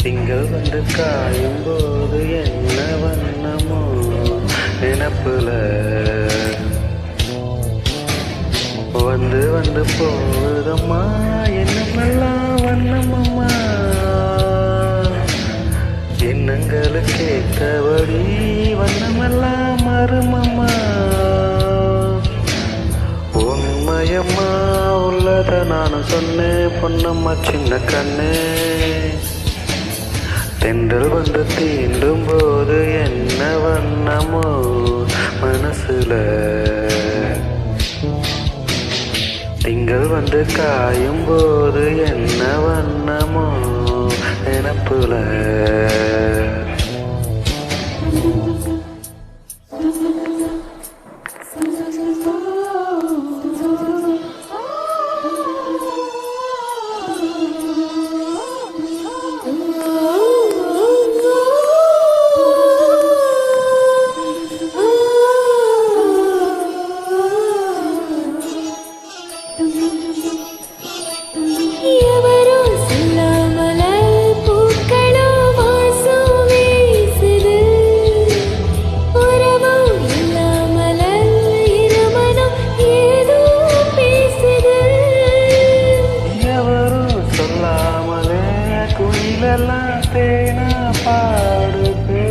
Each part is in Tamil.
திங்கள் வந்து காயும் போது என்ன வண்ணமோ நினப்புல வந்து வந்து போகுதம்மா என்னமெல்லாம் வண்ணமம்மா எண்ணங்களுக்கு ஏற்றபடி வண்ணமெல்லாம் மருமம்மா உண்மையம்மா உள்ளத நானும் சொன்னேன் பொன்னம்மா சின்ன கண்ணு தென்றல் வந்து தீண்டும் போது என்ன வண்ணமோ மனசுல திங்கள் வந்து காயும் போது என்ன வண்ணமோ நினப்புல தேனா பாடுது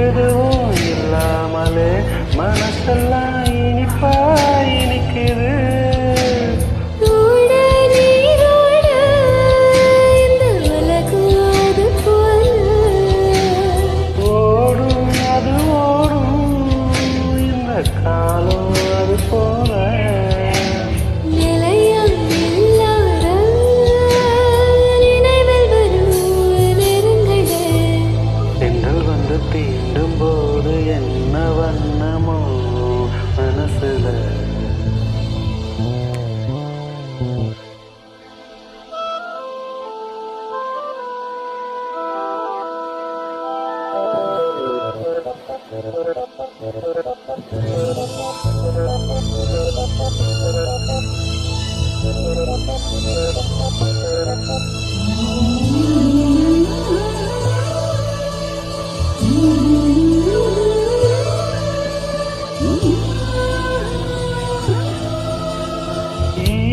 எதுவும் இல்லாமலே மனசெல்லாம் இனிப்பா இனிக்குது ஓடும் அது ஓடும் இந்த காலம் அது போல தீண்டும் போது என்ன வண்ணமோ மனசுல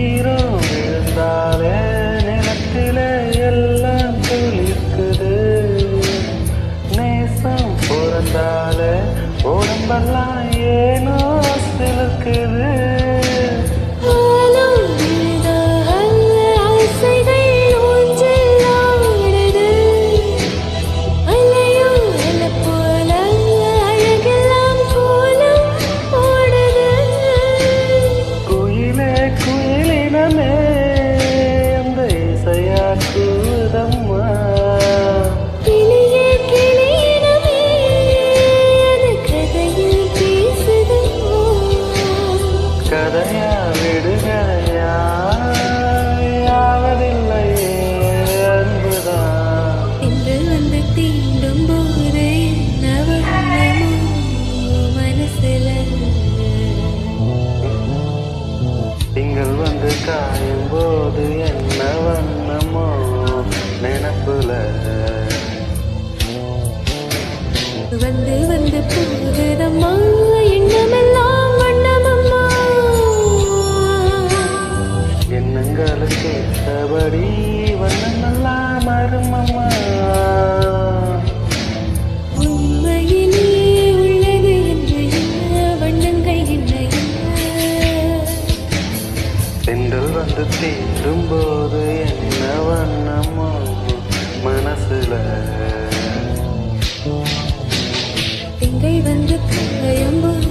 ஈரம் விழுந்தாலே நிலத்திலே எல்லாம் துளிர்க்குது நேசம் பிறந்தாலே உடம்பெல்லாம் ஏனோ சிலுக்குது கதையா விடுகதையா யாவதில்லையே அன்புதான் இன்று வந்து தீண்டும் போது மனசுல திங்கள் வந்து காயும் போது என்ன வண்ணமோ நினப்புல வந்து வந்து போகுதம்மா எண்ணமெல்லாம் வண்ணமம்மா எண்ணங்களுக்கு ஏற்றபடி வண்ணமெல்லாம் மருமம்மா உண்மையிலே உள்ளது என்று என்ன வண்ணங்கள் என்ன தென்றல் வந்து தீண்டும் போது என்ன வண்ணமோ மனசுல திங்கள் வந்து காயும் போது